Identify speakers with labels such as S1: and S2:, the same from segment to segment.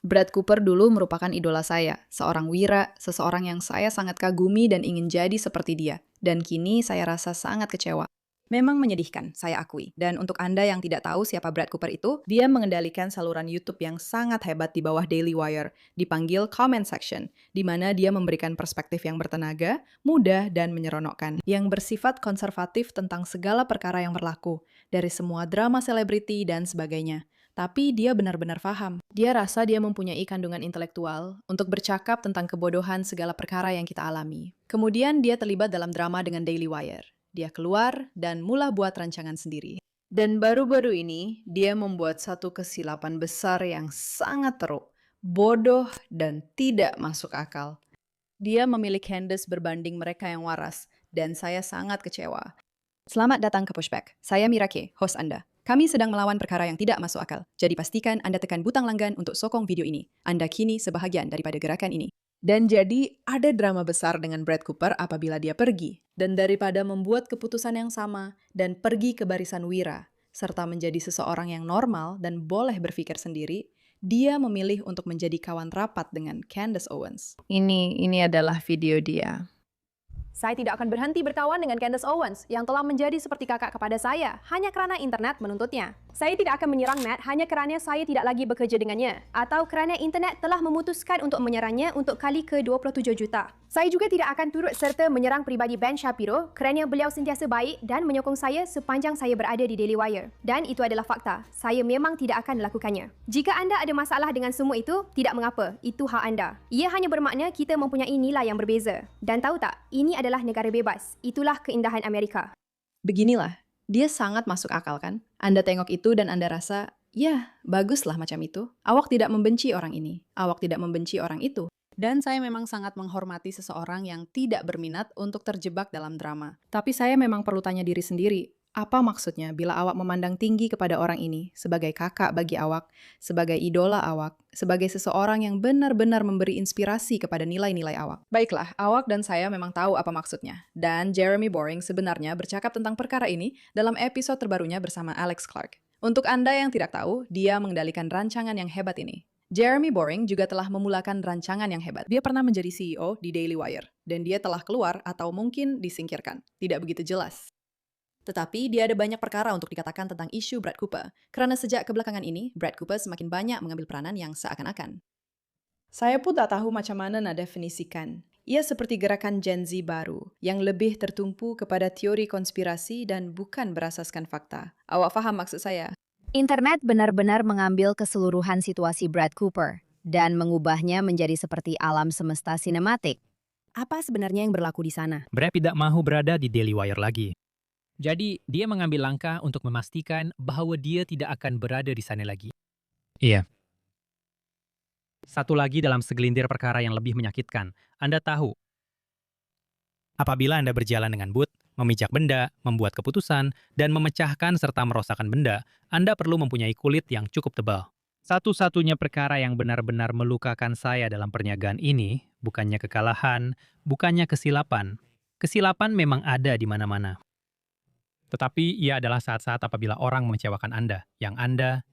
S1: Brad Cooper dulu merupakan idola saya, seorang wira, seseorang yang saya sangat kagumi dan ingin jadi seperti dia. Dan kini saya rasa sangat kecewa. Memang menyedihkan, saya akui. Dan untuk Anda yang tidak tahu siapa Brad Cooper itu, dia mengendalikan saluran YouTube yang sangat hebat di bawah Daily Wire, dipanggil Comment Section, di mana dia memberikan perspektif yang bertenaga, mudah, dan menyeronokkan, yang bersifat konservatif tentang segala perkara yang berlaku, dari semua drama selebriti dan sebagainya. Tapi dia benar-benar paham. Dia rasa dia mempunyai kandungan intelektual untuk bercakap tentang kebodohan segala perkara yang kita alami. Kemudian dia terlibat dalam drama dengan Daily Wire. Dia keluar dan mula buat rancangan sendiri. Dan baru-baru ini, dia membuat satu kesilapan besar yang sangat teruk, bodoh, dan tidak masuk akal. Dia memilih Candace berbanding mereka yang waras, dan saya sangat kecewa. Selamat datang ke Pushback. Saya Mira K, host Anda. Kami sedang melawan perkara yang tidak masuk akal. Jadi pastikan Anda tekan butang langgan untuk sokong video ini. Anda kini sebahagian daripada gerakan ini. Dan jadi ada drama besar dengan Brad Cooper apabila dia pergi. Dan daripada membuat keputusan yang sama dan pergi ke barisan wira, serta menjadi seseorang yang normal dan boleh berpikir sendiri, dia memilih untuk menjadi kawan rapat dengan Candace Owens. Ini adalah video dia.
S2: Saya tidak akan berhenti berkawan dengan Candace Owens yang telah menjadi seperti kakak kepada saya hanya kerana internet menuntutnya. Saya tidak akan menyerang Matt hanya kerana saya tidak lagi bekerja dengannya atau kerana internet telah memutuskan untuk menyerangnya untuk kali ke-27 juta. Saya juga tidak akan turut serta menyerang pribadi Ben Shapiro kerana beliau sentiasa baik dan menyokong saya sepanjang saya berada di Daily Wire. Dan itu adalah fakta. Saya memang tidak akan melakukannya. Jika anda ada masalah dengan semua itu, tidak mengapa. Itu hak anda. Ia hanya bermakna kita mempunyai nilai yang berbeza. Dan tahu tak, ini adalah negara bebas. Itulah keindahan Amerika.
S1: Beginilah, dia sangat masuk akal kan? Anda tengok itu dan Anda rasa, ya, baguslah macam itu. Awak tidak membenci orang ini. Awak tidak membenci orang itu. Dan saya memang sangat menghormati seseorang yang tidak berminat untuk terjebak dalam drama. Tapi saya memang perlu tanya diri sendiri, apa maksudnya bila awak memandang tinggi kepada orang ini sebagai kakak bagi awak, sebagai idola awak, sebagai seseorang yang benar-benar memberi inspirasi kepada nilai-nilai awak? Baiklah, awak dan saya memang tahu apa maksudnya. Dan Jeremy Boring sebenarnya bercakap tentang perkara ini dalam episode terbarunya bersama Alex Clark. Untuk Anda yang tidak tahu, dia mengendalikan rancangan yang hebat ini. Jeremy Boring juga telah memulakan rancangan yang hebat. Dia pernah menjadi CEO di Daily Wire, dan dia telah keluar atau mungkin disingkirkan. Tidak begitu jelas. Tetapi dia ada banyak perkara untuk dikatakan tentang isu Brad Cooper, karena sejak kebelakangan ini, Brad Cooper semakin banyak mengambil peranan yang seakan-akan. Saya pun tak tahu macam mana nak definisikan. Ia seperti gerakan Gen Z baru, yang lebih tertumpu kepada teori konspirasi dan bukan berasaskan fakta. Awak faham maksud saya?
S3: Internet benar-benar mengambil keseluruhan situasi Brad Cooper dan mengubahnya menjadi seperti alam semesta sinematik. Apa sebenarnya yang berlaku di sana?
S4: Brad tidak mahu berada di Daily Wire lagi. Jadi, dia mengambil langkah untuk memastikan bahwa dia tidak akan berada di sana lagi. Iya. Satu lagi dalam segelintir perkara yang lebih menyakitkan. Anda tahu, apabila Anda berjalan dengan boot, memijak benda, membuat keputusan, dan memecahkan serta merosakkan benda, Anda perlu mempunyai kulit yang cukup tebal. Satu-satunya perkara yang benar-benar melukakan saya dalam perniagaan ini, bukannya kekalahan, bukannya kesilapan. Kesilapan memang ada di mana-mana. Tetapi ia adalah saat-saat apabila orang mengecewakan Anda, yang Anda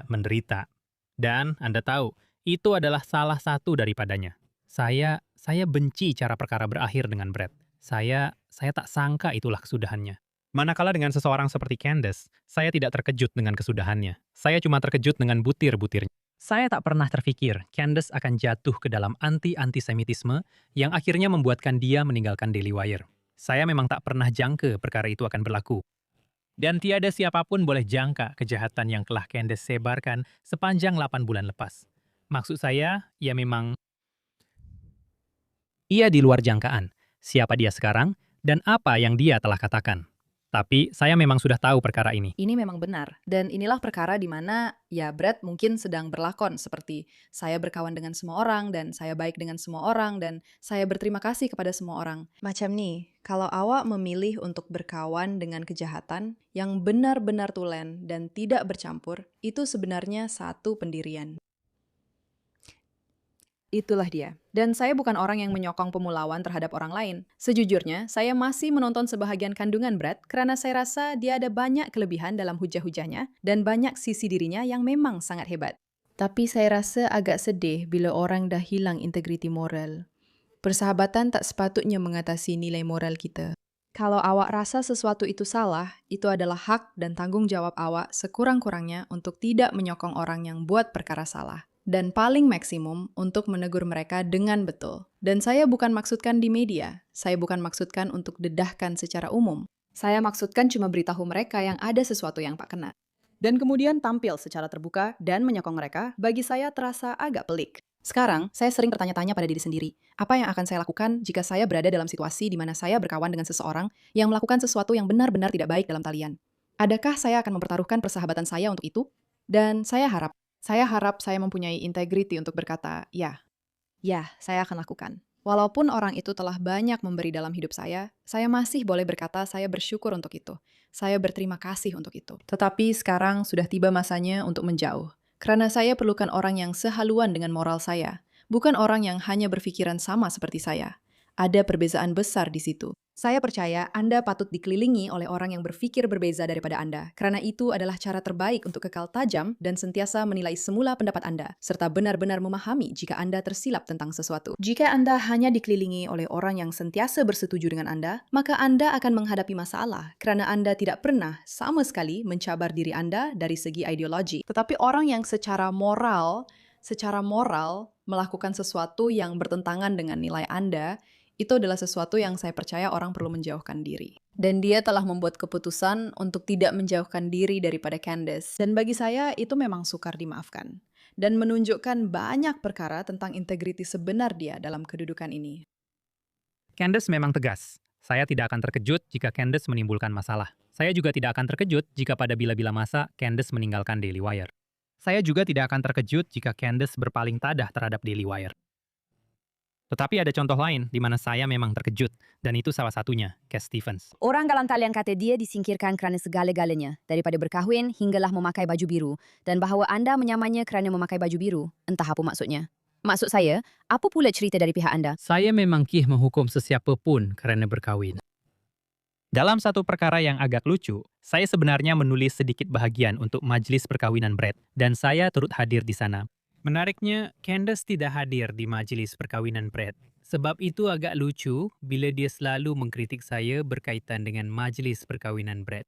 S4: menderita. Dan Anda tahu, itu adalah salah satu daripadanya. Saya benci cara perkara berakhir dengan Brad. Saya tak sangka itulah kesudahannya. Manakala dengan seseorang seperti Candace, saya tidak terkejut dengan kesudahannya. Saya cuma terkejut dengan butir-butirnya. Saya tak pernah terfikir Candace akan jatuh ke dalam anti-antisemitisme yang akhirnya membuatkan dia meninggalkan Daily Wire. Saya memang tak pernah jangka perkara itu akan berlaku. Dan tiada siapapun boleh jangka kejahatan yang telah Candace sebarkan sepanjang 8 bulan lepas. Maksud saya, ia di luar jangkaan. Siapa dia sekarang, dan apa yang dia telah katakan. Tapi saya memang sudah tahu perkara ini.
S1: Ini memang benar. Dan inilah perkara di mana ya Brad mungkin sedang berlakon seperti saya berkawan dengan semua orang dan saya baik dengan semua orang dan saya berterima kasih kepada semua orang. Macam nih, kalau awak memilih untuk berkawan dengan kejahatan yang benar-benar tulen dan tidak bercampur, itu sebenarnya satu pendirian. Itulah dia. Dan saya bukan orang yang menyokong pemulauan terhadap orang lain. Sejujurnya, saya masih menonton sebahagian kandungan Brad karena saya rasa dia ada banyak kelebihan dalam hujah-hujahnya dan banyak sisi dirinya yang memang sangat hebat. Tapi saya rasa agak sedih bila orang dah hilang integriti moral. Persahabatan tak sepatutnya mengatasi nilai moral kita. Kalau awak rasa sesuatu itu salah, itu adalah hak dan tanggung jawab awak sekurang-kurangnya untuk tidak menyokong orang yang buat perkara salah. Dan paling maksimum untuk menegur mereka dengan betul. Dan saya bukan maksudkan di media, saya bukan maksudkan untuk dedahkan secara umum. Saya maksudkan cuma beritahu mereka yang ada sesuatu yang tak kena. Dan kemudian tampil secara terbuka dan menyokong mereka, bagi saya terasa agak pelik. Sekarang, saya sering bertanya-tanya pada diri sendiri, apa yang akan saya lakukan jika saya berada dalam situasi di mana saya berkawan dengan seseorang yang melakukan sesuatu yang benar-benar tidak baik dalam talian? Adakah saya akan mempertaruhkan persahabatan saya untuk itu? Dan saya harap saya mempunyai integriti untuk berkata, ya, saya akan lakukan. Walaupun orang itu telah banyak memberi dalam hidup saya masih boleh berkata saya bersyukur untuk itu. Saya berterima kasih untuk itu. Tetapi sekarang sudah tiba masanya untuk menjauh. Karena saya perlukan orang yang sehaluan dengan moral saya, bukan orang yang hanya berpikiran sama seperti saya. Ada perbezaan besar di situ. Saya percaya Anda patut dikelilingi oleh orang yang berpikir berbeza daripada Anda, karena itu adalah cara terbaik untuk kekal tajam dan sentiasa menilai semula pendapat Anda, serta benar-benar memahami jika Anda tersilap tentang sesuatu. Jika Anda hanya dikelilingi oleh orang yang sentiasa bersetuju dengan Anda, maka Anda akan menghadapi masalah, karena Anda tidak pernah sama sekali mencabar diri Anda dari segi ideologi. Tetapi orang yang secara moral melakukan sesuatu yang bertentangan dengan nilai Anda, itu adalah sesuatu yang saya percaya orang perlu menjauhkan diri. Dan dia telah membuat keputusan untuk tidak menjauhkan diri daripada Candace. Dan bagi saya, itu memang sukar dimaafkan. Dan menunjukkan banyak perkara tentang integriti sebenar dia dalam kedudukan ini.
S4: Candace memang tegas. Saya tidak akan terkejut jika Candace menimbulkan masalah. Saya juga tidak akan terkejut jika pada bila-bila masa Candace meninggalkan Daily Wire. Saya juga tidak akan terkejut jika Candace berpaling tadah terhadap Daily Wire. Tetapi ada contoh lain di mana saya memang terkejut, dan itu salah satunya, Cat Stevens.
S3: Orang dalam talian kata dia disingkirkan kerana segala-galanya, daripada berkahwin hinggalah memakai baju biru, dan bahawa Anda menyamanya kerana memakai baju biru. Entah apa maksudnya. Maksud saya, apa pula cerita dari pihak Anda?
S4: Saya memang kih menghukum sesiapa pun kerana berkahwin. Dalam satu perkara yang agak lucu, saya sebenarnya menulis sedikit bahagian untuk majlis perkawinan Brad, dan saya turut hadir di sana. Menariknya, Candace tidak hadir di majlis perkawinan Brad. Sebab itu agak lucu bila dia selalu mengkritik saya berkaitan dengan majlis perkawinan Brad.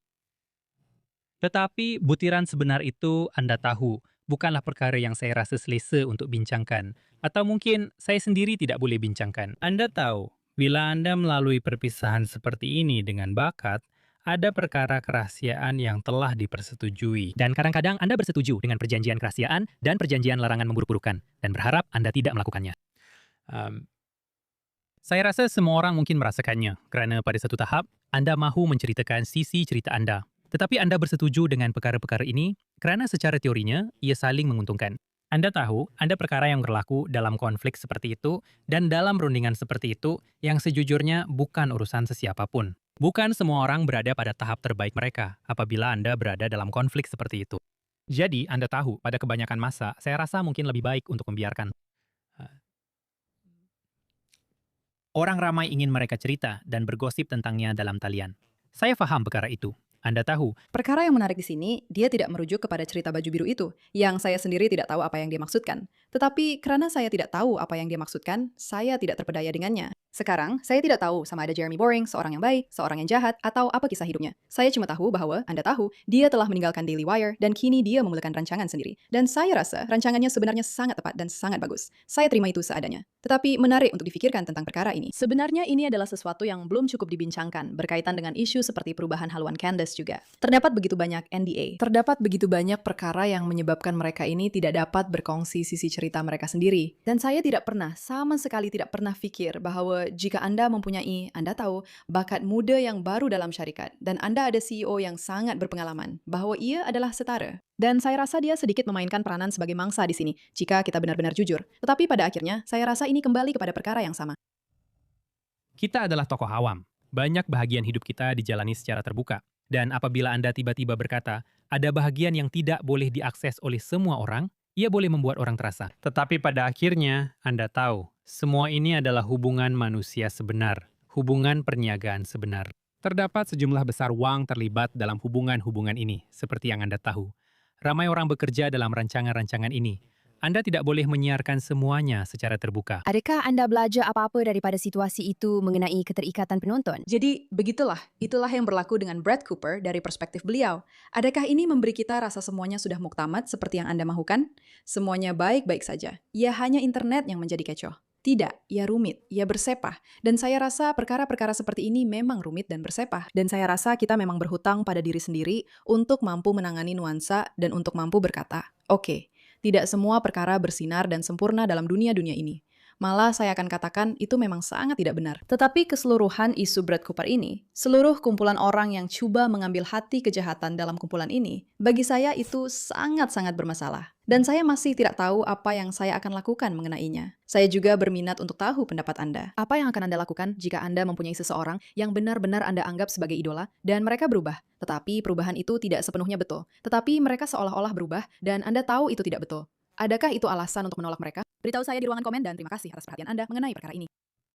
S4: Tetapi butiran sebenar itu Anda tahu, bukanlah perkara yang saya rasa selesa untuk bincangkan. Atau mungkin saya sendiri tidak boleh bincangkan. Anda tahu, bila Anda melalui perpisahan seperti ini dengan bakat, ada perkara kerahasiaan yang telah dipersetujui. Dan kadang-kadang Anda bersetuju dengan perjanjian kerahasiaan dan perjanjian larangan memburuk-burukan, dan berharap Anda tidak melakukannya. Saya rasa semua orang mungkin merasakannya, kerana pada satu tahap, Anda mahu menceritakan sisi cerita Anda. Tetapi Anda bersetuju dengan perkara-perkara ini, kerana secara teorinya, ia saling menguntungkan. Anda tahu, ada perkara yang berlaku dalam konflik seperti itu, dan dalam rundingan seperti itu, yang sejujurnya bukan urusan sesiapapun. Bukan semua orang berada pada tahap terbaik mereka apabila Anda berada dalam konflik seperti itu. Jadi, Anda tahu, pada kebanyakan masa, saya rasa mungkin lebih baik untuk membiarkan. Orang ramai ingin mereka cerita dan bergosip tentangnya dalam talian. Saya faham perkara itu. Anda tahu,
S1: Perkara yang menarik di sini, dia tidak merujuk kepada cerita baju biru itu, yang saya sendiri tidak tahu apa yang dia maksudkan. Tetapi karena saya tidak tahu apa yang dia maksudkan, saya tidak terpedaya dengannya. Sekarang, saya tidak tahu sama ada Jeremy Boring, seorang yang baik, seorang yang jahat, atau apa kisah hidupnya. Saya cuma tahu bahwa, Anda tahu, dia telah meninggalkan Daily Wire, dan kini dia memulakan rancangan sendiri. Dan saya rasa rancangannya sebenarnya sangat tepat dan sangat bagus. Saya terima itu seadanya. Tetapi menarik untuk difikirkan tentang perkara ini. Sebenarnya ini adalah sesuatu yang belum cukup dibincangkan, berkaitan dengan isu seperti perubahan haluan Candace juga. Terdapat begitu banyak NDA. Terdapat begitu banyak perkara yang menyebabkan mereka ini tidak dapat berkongsi sisi cerita mereka sendiri. Dan saya tidak pernah, sama sekali tidak pernah pikir bahwa jika Anda mempunyai, Anda tahu, bakat muda yang baru dalam syarikat, dan Anda ada CEO yang sangat berpengalaman, bahwa ia adalah setara. Dan saya rasa dia sedikit memainkan peranan sebagai mangsa di sini, jika kita benar-benar jujur. Tetapi pada akhirnya, saya rasa ini kembali kepada perkara yang sama.
S4: kita adalah tokoh awam. Banyak bahagian hidup kita dijalani secara terbuka. Dan apabila Anda tiba-tiba berkata, ada bahagian yang tidak boleh diakses oleh semua orang, Ia boleh membuat orang terasa. Tetapi pada akhirnya, Anda tahu, semua ini adalah hubungan manusia sebenar, hubungan perniagaan sebenar. Terdapat sejumlah besar uang terlibat dalam hubungan-hubungan ini, seperti yang Anda tahu. Ramai orang bekerja dalam rancangan-rancangan ini. Anda tidak boleh menyiarkan semuanya secara terbuka.
S3: Adakah Anda belajar apa-apa daripada situasi itu mengenai keterikatan penonton?
S1: Jadi, begitulah. Itulah yang berlaku dengan Brad Cooper dari perspektif beliau. Adakah ini memberi kita rasa semuanya sudah muktamad seperti yang Anda mahukan? Semuanya baik-baik saja. Ya hanya internet yang menjadi kecoh. Tidak, ia rumit, ia bersepah. Dan saya rasa perkara-perkara seperti ini memang rumit dan bersepah. Dan saya rasa kita memang berhutang pada diri sendiri untuk mampu menangani nuansa dan untuk mampu berkata, oke, tidak semua perkara bersinar dan sempurna dalam dunia-dunia ini. Malah saya akan katakan itu memang sangat tidak benar. Tetapi keseluruhan isu Brad Cooper ini, seluruh kumpulan orang yang coba mengambil hati kejahatan dalam kumpulan ini, bagi saya itu sangat-sangat bermasalah. Dan saya masih tidak tahu apa yang saya akan lakukan mengenainya. Saya juga berminat untuk tahu pendapat Anda. Apa yang akan Anda lakukan jika Anda mempunyai seseorang yang benar-benar Anda anggap sebagai idola dan mereka berubah? Tetapi perubahan itu tidak sepenuhnya betul. Tetapi mereka seolah-olah berubah dan Anda tahu itu tidak betul. Adakah itu alasan untuk menolak mereka? Beritahu saya di ruangan komen dan terima kasih atas perhatian Anda mengenai perkara ini.